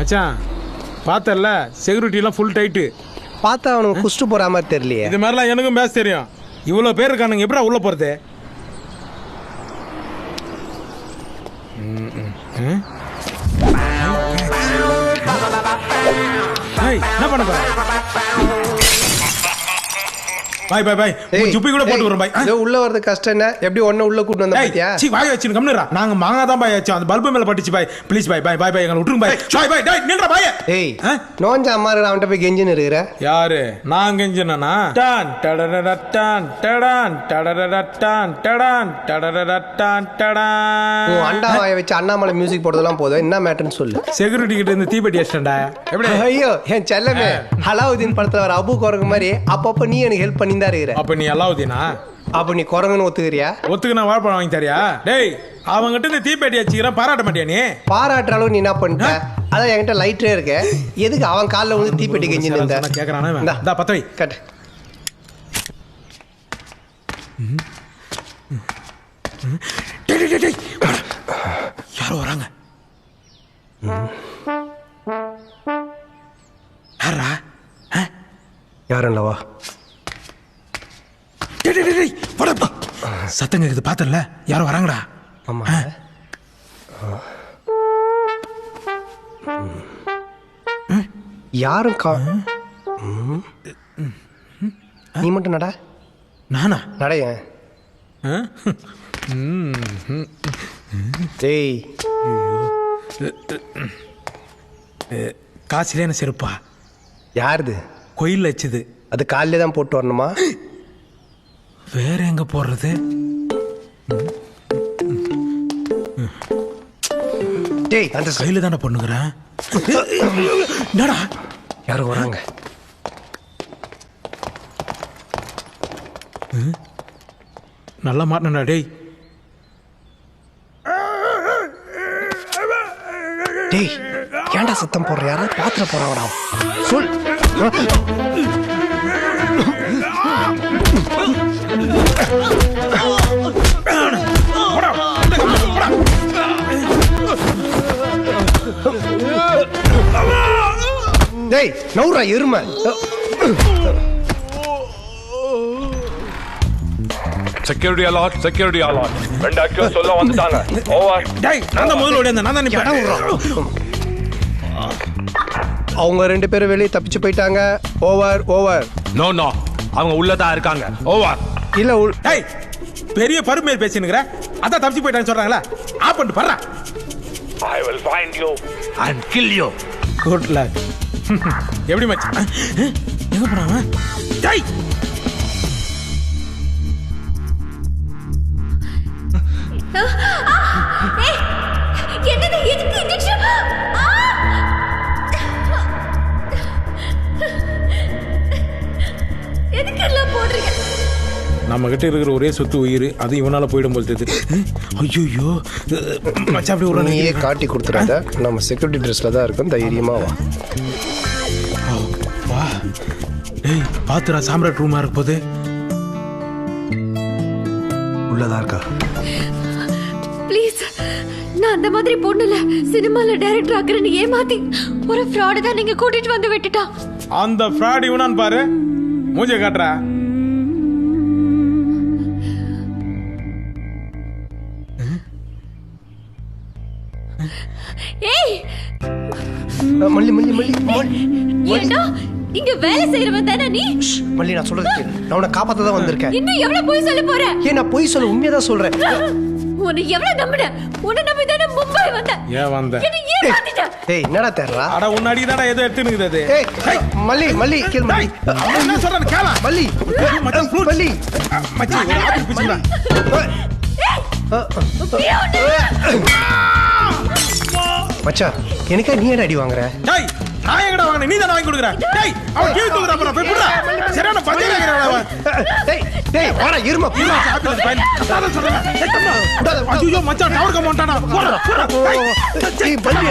மச்சான் பார்த்தல செக்யூரிட்டிலாம் full tight. பார்த்தா அவனுக்கு குஷ்டு போற மாதிரி தெரியலையே. இது மாதிரிலாம் எனக்கும் பேச தெரியும். இவ்வளோ பேர் இருக்கானுங்க, எப்படா உள்ள போறது? என்ன பண்ண போற? பாய் பாய் பாய். ஜுப்பி கூட போட்டு வரேன் பாய். இதோ உள்ள வரது கஷ்டம் என்ன? எப்படி ஒண்ணு உள்ள கூட்டி வந்தா பாத்தியா? சீ வாய் வச்சிரு கம்னறா. நாங்க மாங்கா தான் பாய் ஆச்சு. அந்த பல்பு மேல பட்டுச்சு பாய். ப்ளீஸ் பாய் பாய் பாய் பாய் எங்களை விட்டுருங்க பாய். பாய் பாய் டேய் நில்றா பாய். ஏய் நோஞ்சா அம்மாற அவன்ட்ட போய் கெஞ்சின்னு இருக்கற. யாரு? நான் கெஞ்சினானா? டான் டடடடடான் டடான் டடடடடான் டடான் டடடடடான் டடான். ஓ அண்டா வாயை வச்சு அண்ணாமலை மியூசிக் போடுறதெல்லாம் போதும். என்ன மேட்டர்னு சொல்லு. செக்யூரிட்டி கிட்ட இருந்து தீபெட்டி அடிச்சடா. எப்படி? ஐயோ என் செல்லமே அலாவுதீன் படத்துல வர அபு குரங்கு மாதிரி அப்பப்ப நீ எனக்கு ஹெல்ப் பண்ணி தான் இருக்கற. அப்ப நீ அலாவுதீனா? அப்ப நீ குரங்குன்னு ஒத்துக்கிறியா? ஒத்துக்குனா வாழைப்பழம் வாங்கி தரியா? டேய் அவங்கிட்ட இந்த தீப்பெட்டி அடிச்சுக்கிறேன், பாராட்ட மாட்டியா நீ? பாராட்டுற அளவு நீ என்ன பண்ணிட்ட? அதான் என்கிட்ட லைட்டரே இருக்கு. எதுக்கு அவன் காலில் வந்து தீப்பெட்டி கெஞ்சி நின்ற? கேட்கறானே இந்தா பத்த வை. கட். யாரோ வராங்க. யாரா? யாருல்லவா? சத்தம் கேக்குது பாத்தல? யாரோ வராங்கடா. ஆமா. யாரும் நீ மட்டும் நட. நானா? நடைய. டேய் காசிலேன செருப்பா? யாருது? கோயில் வச்சது. அது காலையில தான் போட்டு வரணுமா? வேற எங்க போடுறது? டேய் அந்த கையில தானே பொண்ணுங்கிறேன். என்னடா யாரும் வராங்க. நல்லா மாட்டினா டேய். டேய் ஏன்டா சத்தம் போடுற? யாராவது பாத்திர போறாங்கடா. சொல். டேய் நவுறா எருமை. Security alert, security alert. ரெண்டு அக்யூஸ் சொல்ல வந்துட்டாங்க. ஓவர். டேய் நான் தான் முதல்ல ஓடி வந்தேன். நான் தான் நிப்பேன். அவங்க ரெண்டு பேரும் வெளியே தப்பிச்சு போயிட்டாங்க. Over over. நோ நோ, அவங்க உள்ளதான் இருக்காங்க. ஓவர். இல்ல டேய் பெரிய பருமேல் பேசினுங்கற. அதான் தப்பிச்சு போயிட்டான்னு சொல்றாங்களா? ஆப் பண்ணிட்டு பறடா. I will find you and kill you. Good luck. எப்படி மச்சான்? எங்க போறாங்க? டேய் என்னது எதுக்கு இன்ஜெக்ஷன்? எதுக்கு எல்லாம் போடுறீங்க? நம்ம கிட்ட இருக்கிற ஒரே சொத்து உயிர், அது இவனால போயிடும் போல் தெரியுது. ஐயோ மச்சான் அப்படி ஒரு நீயே காட்டி கொடுத்துறாத. நம்ம செக்யூரிட்டி ட்ரெஸ்ல தான் இருக்கோம். தைரியமா வா. வா. டேய் பாத்துடா, சாம்ராட் ரூமா இருக்க போது. உள்ளதா இருக்கா? ப்ளீஸ், நான் அந்த மாதிரி பொண்ணு இல்ல. சினிமால டைரக்டர் ஆக்குறேன்னு ஏமாத்தி ஒரு ஃப்ராட் தான் நீங்க கூட்டிட்டு வந்து விட்டுட்டா. அந்த ஃப்ராட் இவனான்னு பாரு. மூஞ்ச காட்டுறா. ஏய் மல்லி மல்லி மல்லி ஏண்டா இங்க வேலை செய்யறவன் தானே நீ? மல்லி நான் சொல்றது கேளு. நான் உன்னை காப்பாத்த தான் வந்திருக்கேன். இன்னும் எவ்வளவு போய் சொல்ல போற? ஏன் நான் போய் சொல்ல உண்மையா தான் சொல்றேன். உன்னை எவ்வளவு நம்பின? உன்னை நம்பி தானே மும்பை வந்த. ஏன் வந்த? என்ன ஏமாத்திட்ட? ஏய் என்னடா தெரியல? அட உன்னாடி தானே ஏதோ எடுத்துனுக்குது அது. ஏய் மல்லி மல்லி கேளு மல்லி. என்ன சொல்றேன் கேள. மல்லி மச்சான் ஃப்ளூட். மல்லி மச்சான் ஒரு ஆபீஸ் பிச்சுடா. மச்சான் எனக்கா நீ என்ன அடி வாங்குற? டேய் நான் எங்கடா வாங்குறேன்? நீ தான வாங்கி கொடுக்குற. டேய் அவன் கீழ தூக்குறா போறா. போய் புடுடா. சரியான பச்சை கேக்குறடா அவன். டேய் டேய் வாடா இருமா புடா. ஆபீஸ் பையன். அத சொல்றேன். ஐயோ மச்சான் டவர் கமாண்டாடா. போடா போடா. ஏய் மல்லி